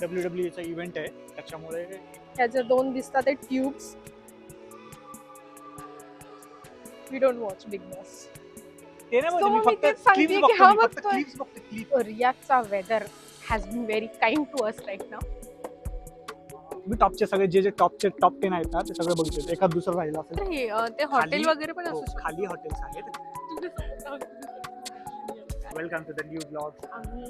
WWE चा event आहे त्याच्यामुळे त्याचे 2 दिसतात ते tubes. We don't watch Bigg Boss. ते नाही So मी मी फक्त तेच सांगतेय क्लिप्स की बघतो, हा मी फक्त बघतोय. क्लिप्स बघतो क्लिप. रियाचा weather has been very kind to us right now. मी टॉपचे सगळे जे टॉपचे टॉप 10 आहेत ना ते सगळे बघितले. एखाद दुसरं राहिलं तर असेल. हे ते हॉटेल वगैरे पण हो, असू शकतं. खाली हॉटेल्स आहेत. Welcome to the new blog. आम्ही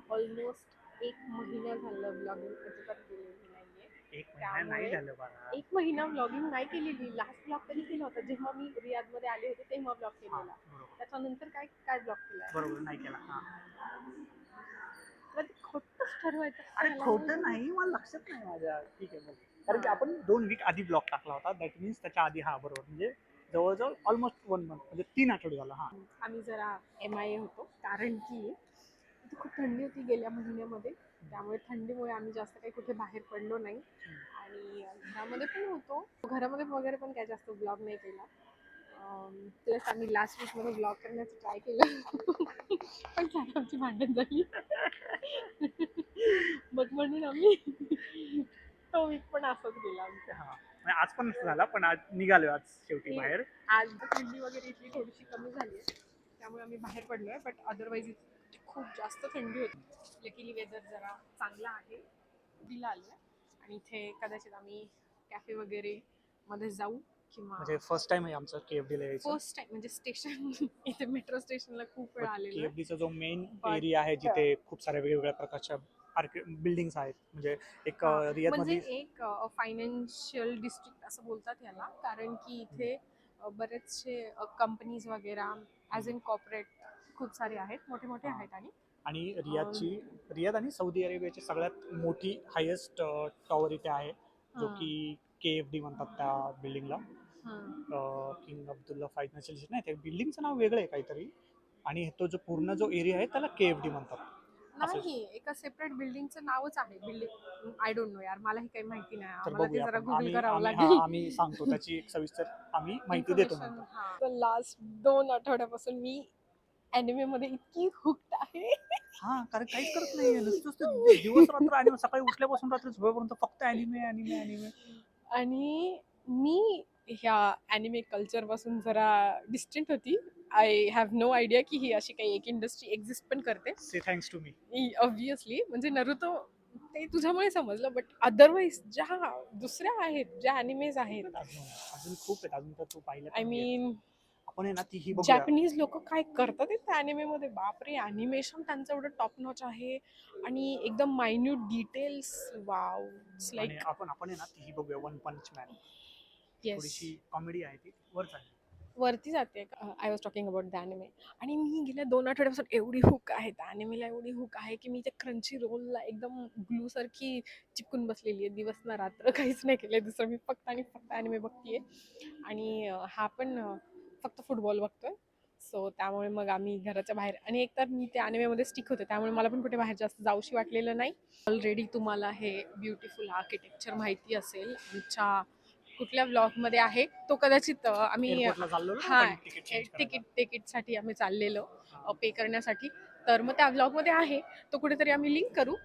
ऑलमोस्ट 1 महिना झालं ब्लॉगिंग अजिबात केलेली नाहीये. एक महिना नाही झालं बघा. 1 महिना ब्लॉगिंग नाही केलेली. लास्ट ब्लॉग कधी केला होता? जेव्हा मी रियादमध्ये आले होते तेव्हा ब्लॉग केलेला. बरोबर त्याच्यानंतर काय काय ब्लॉग केला? बरोबर नाही केला. खोटंच ठरवायचं. अरे खोटं नाही, मला लक्षात नाही माझ्या. ठीक आहे मग. कारण की आपण 2 वीक आधी ब्लॉग टाकला होता. दॅट मीन्स त्याच्या आधी बरोबर म्हणजे जवळजवळ ऑलमोस्ट 1 मंथ म्हणजे 3 आठवडे झाला. आम्ही जरा MIA होतो कारण की इथे खूप थंडी होती गेल्या महिन्यामध्ये. त्यामुळे थंडीमुळे आम्ही जास्त काही कुठे बाहेर पडलो नाही आणि घरामध्ये पण होतो. घरामध्ये वगैरे पण काय जास्त ब्लॉग नाही केला. प्लस आम्ही लास्ट वीकमध्ये ब्लॉग करण्याचं ट्राय केलं पण त्यात आमची भांडण झाली. मग म्हणून आम्ही तो वीक पण असंच गेला आमचा. आज पण झाला पण आज निघालो आज शेवटी बाहेर. आज थंडी वगैरे इथली थोडीशी कमी झाली आहे त्यामुळे आम्ही बाहेर पडलोय. बट अदरवाईज खूप जास्त थंडी होती. लकीली वेदर जरा चांगला आहे. दिला आलोय आणि इथे कदाचित आम्ही कॅफे वगैरे मध्ये जाऊ किंवा म्हणजे फर्स्ट टाइम आहे आमचं KFD ला यायचं. फर्स्ट टाइम म्हणजे स्टेशन इथे मेट्रो स्टेशनला खूप वेळा आलेलो आहे. KFDचा जो मेन एरिया आहे जिथे खूप साऱ्या वेगवेगळ्या प्रकारच्या बिल्डिंग्स आहेत म्हणजे एक रियादमध्ये म्हणजे एक फायनान्शियल डिस्ट्रिक्ट असं बोलतात याला कारण की इथे बरेचसे कंपनीज वगैरे ॲज इन कॉर्पोरेट खूप सारे आहेत. मोठे मोठे आहेत आणि रियाद आणि सौदी अरेबियाची सगळ्यात मोठी हायेस्ट टॉवर इथे आहे जो की KFD म्हणतात त्या बिल्डिंगला. किंग अब्दुल्ला फायनान्शियल नाही त्या बिल्डिंगचं नाव वेगळं आहे काहीतरी आणि तो जो पूर्ण जो एरिया आहे त्याला KFD म्हणतात. नाही एका सेपरेट बिल्डिंगचं नावच आहे. बिल्डिंग आय डोंट नो यार, मलाही काही माहिती नाही. तर मला ते बघूया जरा आपण. गुगल करावं लागेल. आम्ही सांगतो त्याची एक सविस्तर आम्ही माहिती देतो नंतर. लास्ट 2 आठवड्यापासून मी अॅनिमे मध्ये इतकी हुक्ड आहे. कारण काहीच करत नाहीये नुसतं दिवस रात्र आणि सकाळी उठल्यापासून रात्री झोपेपर्यंत फक्त अॅनिमे. आणि मी ह्या अॅनिमे कल्चर पासून जरा डिस्टंट होती. आय हॅव नो आयडिया की ही अशी काही एक इंडस्ट्री एक्झिस्ट पण करते. से थँक्स टू मी. ऑब्विसली म्हणजे नरुतो ते तुझ्यामुळे समजलं. बट अदरवाईज ज्या दुसऱ्या आहेत ज्या अॅनिमेज आहेत अजून खूप आहेत. अजून तर तू पाहिलं आय मीन आपण आहे ना तीही बघूया. जॅपनीज लोक काय करतात त्या अॅनिमे मध्ये. बापरे, अॅनिमेशन त्यांचं एवढं टॉप नॉच आहे आणि एकदम minute details. Wow, it's like आपण आहे ना तीही बघूया. वन पंच मॅन थोडीशी कॉमेडी आहे ती वरती जाते. I was talking about the anime. आणि मी गेल्या 2 आठवड्यापासून एवढी हुक आहे त्या अॅनिमेला, एवढी हुक आहे की मी त्या क्रंची रोलला एकदम ग्लू सारखी चिपकून बसलेली आहे. दिवस ना रात्र काहीच नाही केलंय दुसरं. मी फक्त अॅनिमे बघतीये आणि हा पण फक्त फुटबॉल बघतोय. सो त्यामुळे मग आम्ही घराच्या बाहेर आणि एकतर मी त्या अॅनिमेमध्ये स्टिक होते त्यामुळे मला पण कुठे बाहेर जास्त जाऊशी वाटलेलं नाही. ऑलरेडी तुम्हाला हे ब्युटिफुल आर्किटेक्चर माहिती असेल. आमच्या कुठल्या ब्लॉगमध्ये आहे तो कदाचित आम्ही तिकीटसाठी आम्ही चाललेलो पे करण्यासाठी. तर मग त्या ब्लॉगमध्ये आहे तो कुठेतरी आम्ही लिंक करू.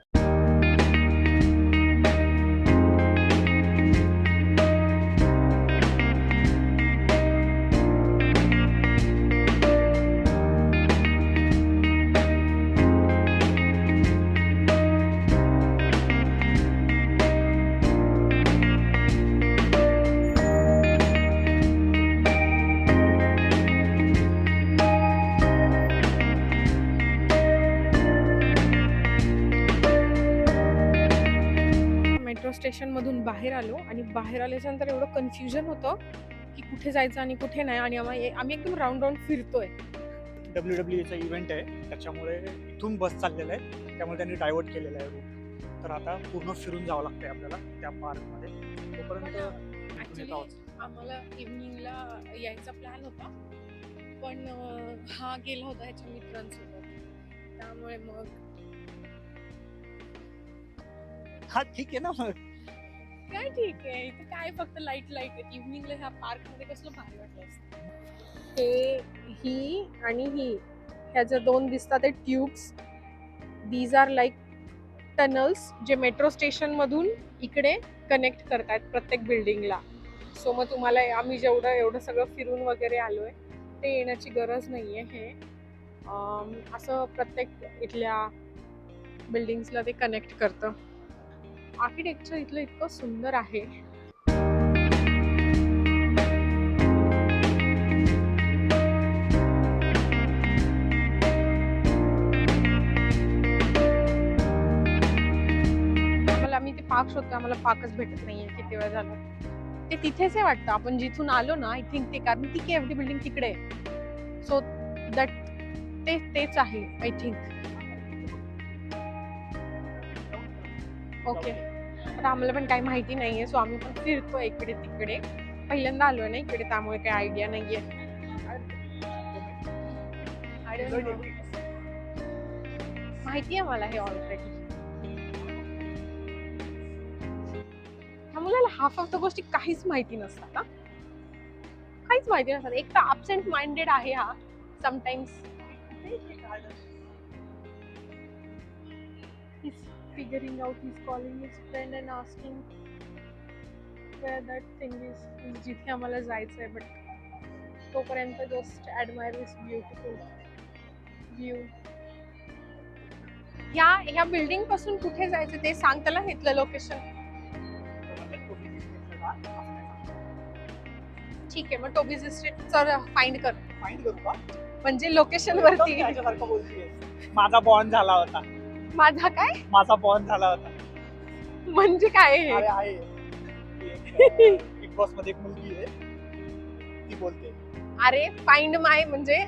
मेट्रो स्टेशनमधून बाहेर आलो आणि बाहेर आल्याच्यानंतर एवढं कन्फ्युजन होतं की कुठे जायचं आणि कुठे नाही. आणि आम्ही एकदम राऊंड फिरतोय. WWE इव्हेंट आहे त्याच्यामुळे इथून बस चाललेलं आहे त्यामुळे त्यांनी डायव्हर्ट केलेलं आहे रूट. तर आता पूर्ण फिरून जावं लागतंय आपल्याला त्या पार्कमध्ये. तोपर्यंत ऍक्च्युली आम्हाला इव्हनिंगला यायचा प्लॅन होता पण हा गेला होता ह्याच्या मित्रांसोबत. त्यामुळे मग ठीक आहे ना मग काय ठीक आहे. इथे काय फक्त लाईट इव्हनिंगला ह्या पार्क मध्ये कसलं भारी वाटलं असतं. ही आणि ही ह्या ज्या 2 दिसतात ते tubes. These are like tunnels जे मेट्रो स्टेशन मधून इकडे कनेक्ट करतायत प्रत्येक बिल्डिंगला. सो मग तुम्हाला आम्ही एवढं सगळं फिरून वगैरे आलोय ते येण्याची गरज नाहीये. हे असं प्रत्येक इथल्या बिल्डिंग्सला ते कनेक्ट करतं. आर्किटेक्चर इथलं इतकं सुंदर आहे. आम्ही ते पार्क शोधतो, आम्हाला पार्कच भेटत नाहीये. किती वेळ झालं ते तिथेच आहे वाटतं. आपण जिथून आलो ना, आय थिंक ते, कारण ती केएफडी बिल्डिंग तिकडे आहे. सो दॅट तेच आहे आय थिंक. ओके, आता आम्हाला पण काही माहिती नाहीये. सो आम्ही पण फिरतो इकडे तिकडे. पहिल्यांदा आलोय ना इकडे, त्यामुळे काही आयडिया नाहीये. माहिती आहे मला हे ऑलरेडी. ह्या मुलाला हाफ ऑफ द गोष्टी काहीच माहिती नसतात ना, काहीच माहिती नसतात. एक तर अबसेंट माइंडेड आहे हा sometimes. He's figuring out, he's calling his friend and asking where that thing is. जिथे आम्हाला जायचंय, बट तोपर्यंत जस्ट ऍडमायर दिस ब्युटिफुल व्ह्यू. ह्या बिल्डिंग पासून कुठे जायचं ते सांग त्याला, इथलं लोकेशन. ठीक आहे, मग टोबीज इस्टेट फाइंड कर. फाइंड करू का? म्हणजे लोकेशन वरती. त्याच्यासारखं बोलतीये. माझा बॉन्ड झाला होता. माझा काय? माझा बॉन्ड झाला होता. म्हणजे काय हे? अरे आहे बिग बॉस मध्ये एक मुलगी आहे, ती बोलते. अरे फाइंड माय म्हणजे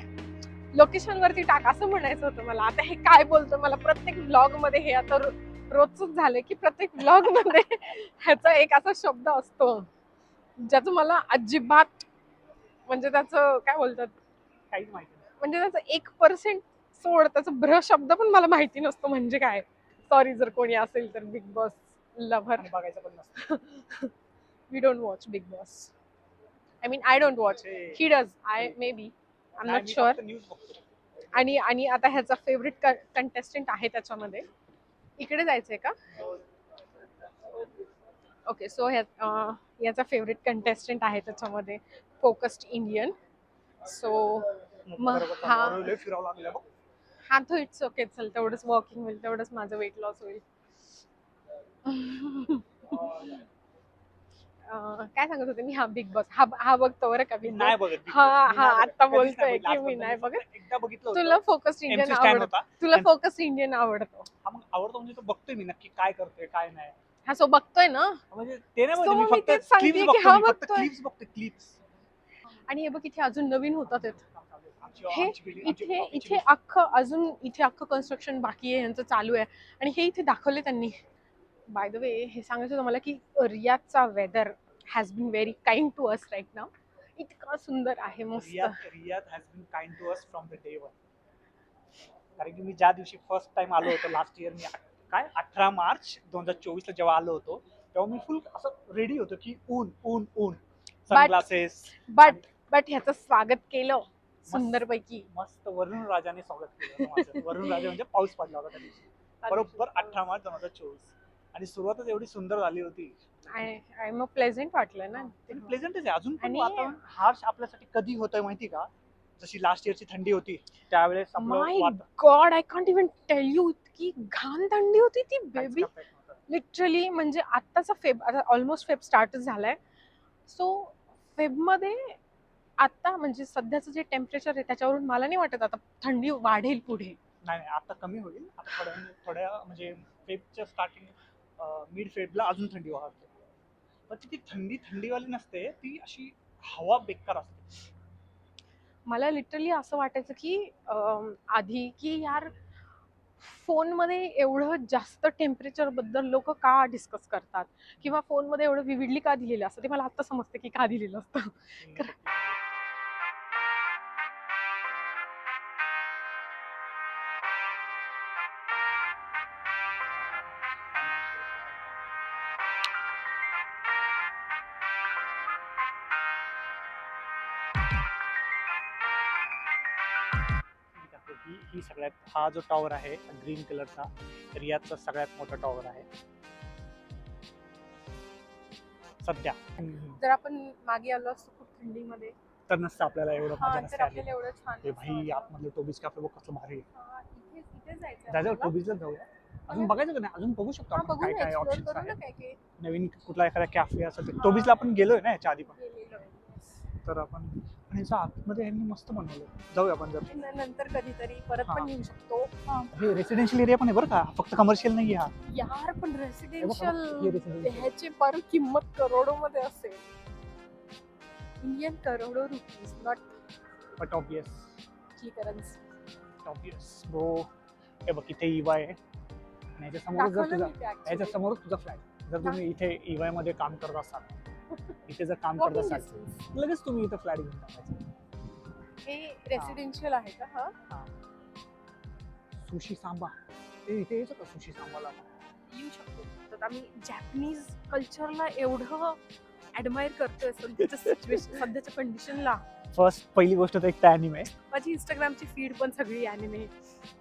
लोकेशन वरती टाक असं म्हणायचं होतं मला. आता हे काय बोलतो मला प्रत्येक व्लॉग मध्ये. हे आता रोजच झालंय की प्रत्येक व्लॉग मध्ये ह्याचा एक असा शब्द असतो ज्याचं मला अजिबात, म्हणजे त्याचं काय बोलतात, काहीच माहिती नाही. म्हणजे त्याचं 1% सोड, त्याचं भ्र शब्द पण मला माहिती नसतो म्हणजे काय. सॉरी जर कोणी असेल तर बिग बॉस लव्हर. बघायचं पण नसतं. We don't watch Bigg Boss. I mean I don't watch. He does. I may be, I am not sure. आणि आता ह्याचा फेवरेट कंटेस्टंट आहे त्याच्यामध्ये. इकडे जायचंय का? ओके, सो याचा फेवरेट कंटेस्टंट आहे त्याच्यामध्ये, फोकस्ड इंडियन. सो मग हा तो इट्स ओके. चल, तेवढंच वॉकिंग होईल, तेवढंच माझं वेट लॉस होईल. काय सांगत होते मी? हा बिग बॉस हा बघतो बरं का बिग नाही बॉस. बघत. हा आता बोलतोय की मी नाही बघत. एकदा बघितलं तुला फोकस्ड इंडियन आवडतो. तुला फोकस्ड इंडियन आवडतो. हा मग आवडतो म्हणजे तो बघतोय मी नक्की काय करतोय काय नाही. हा सो बघतोय ना, म्हणजे ते नाही So मी मी फक्त तेच सांगतेय क्लिप्स की बघतो. हा मी फक्त बघतोय. क्लिप्स बघते, क्लिप्स. आणि हे बघ इथे अजून नवीन होतात हे इथे आमची अख्खं कन्स्ट्रक्शन बाकी आहे, यांचं चालू आहे. आणि हे इथे दाखवले त्यांनी. बाय द वे, हे सांगायचं होतं मला की रियादचा weather has been very kind to us right now. इतका सुंदर आहे, मस्त. Riyadh has been kind to us from the day one. कारण की मी ज्या दिवशी फर्स्ट टाइम आलो होतो लास्ट इयर, मी काय 18 मार्च 2024 ला जेव्हा आलो होतो, तेव्हा मी फुल असं रेडी होतो की ऊन ऊन ऊन, सनग्लासेस. बट ह्याचं स्वागत केलं सुंदरपैकी. मस्त वरुण राजाने स्वागत केलं माझं. वरुण राजा म्हणजे पाऊस पडला होता त्या दिवशी, बरोबर 18 मार्च 2024. आणि सुरुवातच एवढी सुंदर झाली होती. आय मग प्लेझेंट वाटलं ना. प्लेझेंटच आहे अजून पण. आणि वातावरण हार्श आपल्यासाठी कधी होतंय माहिती का? जशी लास्ट इयरची थंडी होती त्यावेळेस my God, I can't even tell you, इतकी घाण थंडी होती ती बेबी. लिटरली म्हणजे आत्ताचा फेब, आता ऑलमोस्ट फेब स्टार्टच झालाय. सो फेबमध्ये आता म्हणजे सध्याचं जे टेम्परेचर आहे त्याच्यावरून मला नाही वाटत आता थंडी वाढेल पुढे. नाही आता कमी होईल. आता थोड्या म्हणजे फेबच्या स्टार्टिंग मिड फेबला अजून थंडी वाढते. पण ती थंडीवाली नसते, ती अशी हवा बेकार असते. मला लिटरली असं वाटायचं की आधी की यार फोनमध्ये एवढं जास्त टेम्परेचर बद्दल लोक का डिस्कस करतात, किंवा फोनमध्ये एवढं विविडली का दिलेलं असतं, ते मला आता समजतं की का दिलेलं असतं. ही ही सगळ्यात हा जो टॉवर आहे ग्रीन कलरचा रियादचा सगळ्यात मोठा टॉवर आहे सध्या. जर आपण मागे आलो असतो खूप थंडीमध्ये तर नसतं आपल्याला एवढं मजा तर नसते आली. आपल्याला एवढं छान हे भाई आतमधलं टोबीज कॅफे बघ कसलं भारी आहे. इथे जायचं जायचं टोबीजला जाऊया. अजून बघायचं का नाही, अजून बघू शकतो आपण बघू काय ना काय एक्सप्लोर ऑप्शन्स करू ना आहेत. काय काय नवीन कुठला एखादा कॅफे असेल तर टोबीजला आपण गेलोय ना याच्या आधी पण. गेलेलो तर आपण आणि याच्या आतमध्ये यांनी मस्त बनवलं. जाऊया आपण जर नंतर कधीतरी परत पण येऊ शकतो. हे रेसिडेन्शियल एरिया पण आहे बरं का, फक्त कमर्शियल नाही हा. यार पण हे रेसिडेन्शियल residential. ह्याची पर किंमत करोडो मध्ये असेल. इंडियन करोडो rupees not but obvious currency. Bro हे बघ इथे इवाय आहे आणि याच्या समोर जर तुझा याच्या समोर तुझा फ्लॅट जर तुम्ही इथे इवाय मध्ये काम करत असाल इथे जर काम करत असाल लगेच तुम्ही इथे फ्लॅट घेऊन टाकायचं. हे रेसिडेन्शियल आहे का? हा सुशी सांबा ते इथे यायचं का सुशी सांबाला येऊ शकतो. तर आम्ही जॅपनीज कल्चरला एवढं ऍडमायर करतोय सध्याच्या सिच्युएशन सध्याच्या कंडिशनला. फर्स्ट पहिली गोष्ट तर एक तर अॅनिमे. माझी इंस्टाग्रामची फीड पण सगळी अॅनिमे,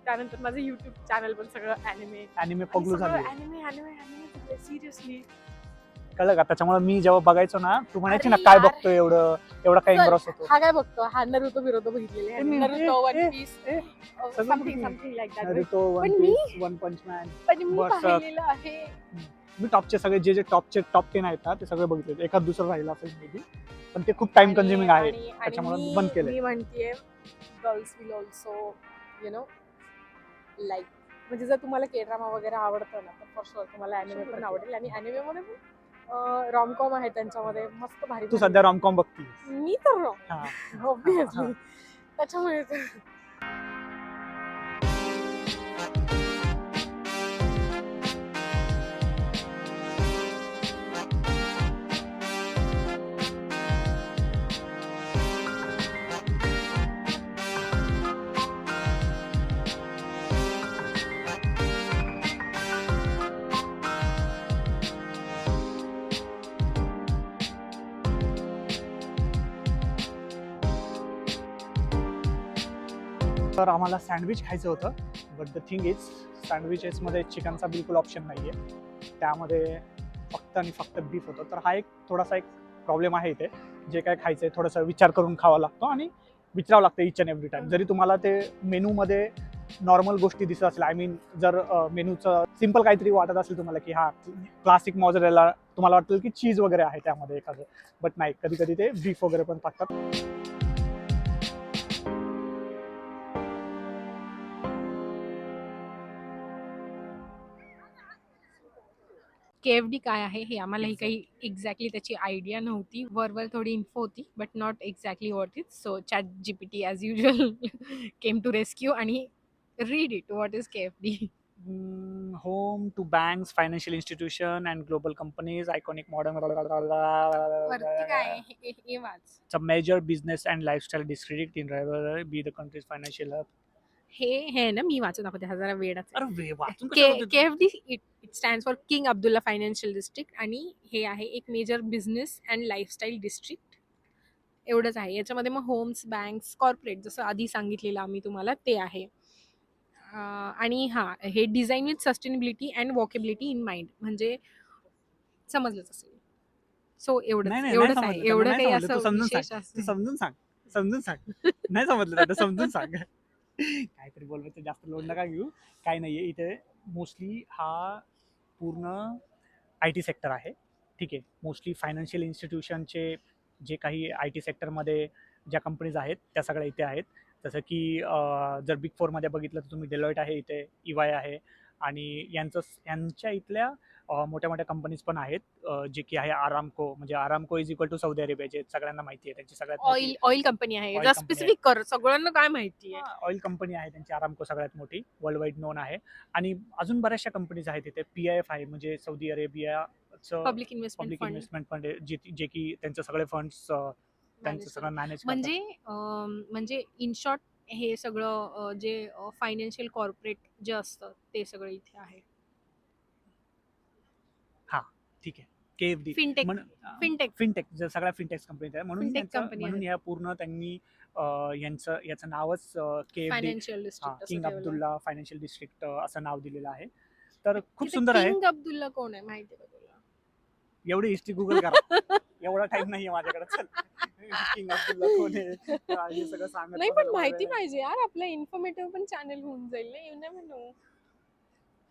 त्यानंतर माझं युट्यूब चॅनल पण सगळं अॅनिमे पगलू झाली अॅनिमे सिरियसली. कळलं का? त्याच्यामुळे मी जेव्हा बघायचो ना तू म्हणायची ना अरे काय यार. बघतोय एवढा काय एम्ब्रॉस होतो. हा काय बघतो? हा नरुतो बिरोतो बघितलेले आहे. नरुतो, वन पीस, सगळं something like that. Naruto, one पण पीस, वन पंच मॅन. पण मी बस. पाहिलेलं आहे. मी टॉपचे सगळे जे टॉप 10 आहेत ना ते सगळे बघितले. एखाद दुसरं राहिलं असेल मे बी पण ते खूप टाइम कन्झ्युमिंग आहे त्याच्यामुळे बंद केलंय. मी म्हणतेय girls will also you know like, म्हणजे जर तुम्हाला के ड्रामा वगैरे आवडतं ना तर फॉर शुअर तुम्हाला अॅनिमे पण आवडेल. आणि अॅनिमे मध्ये पण रॉमकॉम आहे त्यांच्यामध्ये मस्त भारी. तू सध्या रॉमकॉम बघती. मी तर हा. ऑब्विसली त्याच्यामुळे तर आम्हाला सँडविच खायचं होतं बट द थिंग इज सँडविचेसमध्ये चिकनचा बिलकुल ऑप्शन नाही आहे. त्यामध्ये फक्त आणि फक्त बीफ होतं. तर हा एक थोडासा एक प्रॉब्लेम आहे इथे. जे काय खायचं आहे थोडासा विचार करून खावा लागतो आणि विचारावं लागतं इच अँड एव्हरी टाइम. जरी तुम्हाला ते मेनूमध्ये नॉर्मल गोष्टी दिसत असेल आय मीन जर मेनूचं सिम्पल काहीतरी वाटत असेल तुम्हाला की हा क्लासिक मॉझरेला तुम्हाला वाटतं की चीज वगैरे आहे त्यामध्ये एखादं बट नाही कधी कधी ते बीफ वगैरे पण टाकतात. KFD काय आहे हे आम्हालाही काही एक्झॅक्टली त्याची आयडिया नव्हती. वर थोडी इन्फो होती but not exactly what is. So ChatGPT as usual came to rescue आणि read it what is KFD. Home to banks, financial institution and global companies, iconic modern. वरती काय आहे हे वाच. It's a major business and lifestyle district in be the country's financial hub. हे ना मी वाचून दाखवते. हा जरा वेळाच आहे. अरे वाचून कशाला बोलते तू? KFD it stands for King Abdullah Financial District आणि हे आहे एक major business and lifestyle district. एवढंच आहे. याच्यामध्ये मग होम्स, बँक्स, कॉर्पोरेट जसं आधी सांगितलेलं आम्ही तुम्हाला ते आहे. आणि हे design with sustainability and walkability in mind म्हणजे समजलंच असेल. सो नाही, एवढंच नाही, एवढं नाही काय समजलं. एवढं नाही काही समजलं. तू असं समजून विशेष सांग. तू असं समजून सांग. नाही समजलं आता समजून सांग. काहीतरी बोलवायचं जास्त लोड नका घेऊ. काय नाहीये इथे मोस्टली हा पूर्ण IT सेक्टर आहे. ठीक आहे. मोस्टली फायनान्शियल इन्स्टिट्यूशनचे जे काही IT सेक्टरमध्ये ज्या कंपनीज आहेत त्या सगळ्या इथे आहेत. जसं की जर बिग फोरमध्ये बघितलं तर तुम्ही डेलॉईट आहे इथे, EY आहे आणि यांच्या इथल्या मोठ्या मोठ्या कंपनीज पण आहेत जे की आहे आरामको. म्हणजे Aramco is equal to Saudi Arabia जे सगळ्यांना माहिती आहे. त्यांची सगळ्यात ऑइल कंपनी आहे. Oil जर company स्पेसिफिक कर सगळ्यांना काय माहिती आहे. ऑइल कंपनी आहे त्यांची आरामको सगळ्यात मोठी वर्ल्ड वाईड नोन आहे. आणि अजून बऱ्याचशा कंपनीज आहेत तिथे. PIF आहे म्हणजे सौदी अरेबियाचं public investment fund investment fund जे की त्यांचे सगळे फंड्स त्यांचं सगळं मॅनेज म्हणजे इन शॉर्ट हे सगळं जे फायनान्शियल कॉर्पोरेट जे असतं ते सगळं इथे आहे. हा ठीक आहे. KFD फिनटेक फिनटेक फिनटेक जर सगळ्या फिनटेक्स कंपनीज आहे म्हणून Fintech company म्हणून आहेत. ह्या पूर्ण त्यांनी याचं नावच KFD फायनान्शियल डिस्ट्रिक्ट असं किंग ठेवलंय. अब्दुल्ला फायनान्शियल डिस्ट्रिक्ट असं नाव दिलेलं आहे. तर खूप तिथे सुंदर आहे. किंग अब्दुल्ला कोण आहे माहिती आहे का तुला? एवढी हिस्ट्री गुगल करा. एवढा टाइम नाहीये माझ्याकडे. चल किंग अब्दुल्ला कोण आहे हे सगळं सांगत नाही पण बसायला माहिती माझ्याकडे. पाहिजे यार, आपलं इन्फॉर्मेटिव्ह पण चॅनल होऊन जाईल ना, यू नेव्हर नो.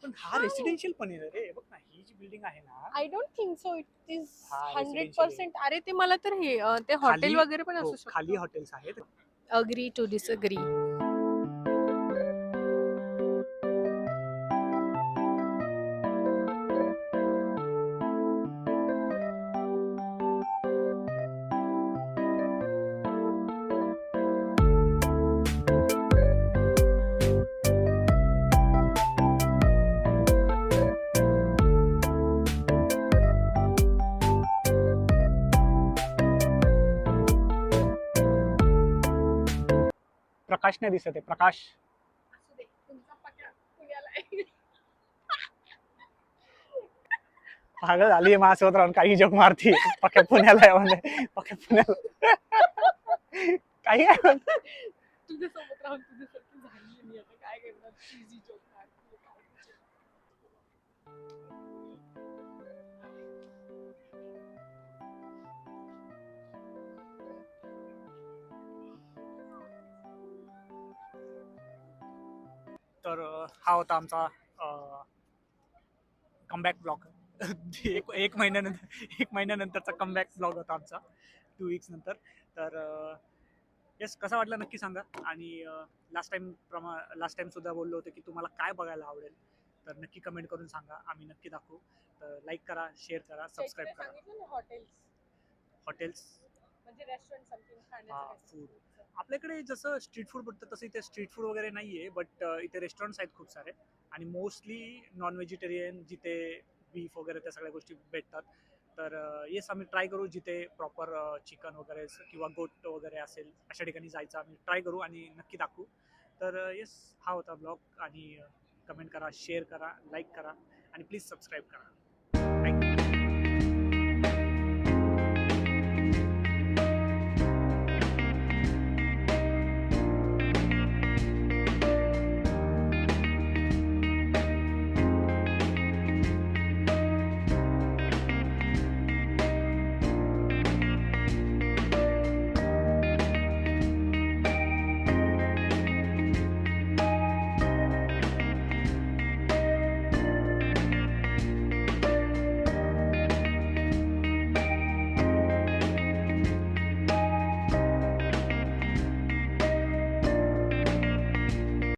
पण हा रेसिडेन्शियल पण आहे रे. बघ ना ही जी बिल्डिंग आहे ना I don't think so it is हा, 100%. अरे ते मला तर हे ते हॉटेल खाली वगैरे पण हो, असू खाली शकतं. हॉटेल्स आहेत. Agree to disagree. प्रकाश नाही दिसत आहे. प्रकाश असू दे, तुमचा पक्या पुण्याला आहे. पागल झाली आहे माझ्यासोबत राहून काही जोक मारती. पक्या पुण्याला आहे म्हणे. पक्या पुण्याला काही काय म्हणते. तुझ्यासोबत राहून तुझ्यासारखी झाली मी आता काय करणार, cheesy joke मारते, काय करायचं. तर हा होता आमचा कमबॅक ब्लॉग. एक महिन्यानंतरचा कमबॅक ब्लॉग होता आमचा 2 वीक्स नंतर. तर येस कसा वाटला नक्की सांगा. आणि लास्ट टाइम सुद्धा बोललो होतो की तुम्हाला काय बघायला आवडेल, तर नक्की कमेंट करून सांगा. आम्ही नक्की दाखवू. तर लाईक करा, शेअर करा, सबस्क्राईब करा. सांगितलं ना हॉटेल्स, हॉटेल्स म्हणजे रेस्टॉरंट समथिंग खाण्याचं फूड आपल्याकडे जसं स्ट्रीट फूड भेटतं तसं इथे स्ट्रीट फूड वगैरे नाहीये. बट इथे रेस्टॉरंट्स आहेत खूप सारे आणि मोस्टली नॉन व्हेजिटेरियन जिथे बीफ वगैरे त्या सगळ्या गोष्टी भेटतात. तर येस आम्ही ट्राय करू जिथे प्रॉपर चिकन वगैरे किंवा गोट वगैरे असेल अशा ठिकाणी जायचं आम्ही ट्राय करू आणि नक्की दाखवू. तर येस हा होता ब्लॉग आणि कमेंट करा, शेअर करा, लाईक करा आणि प्लीज सबस्क्राईब करा.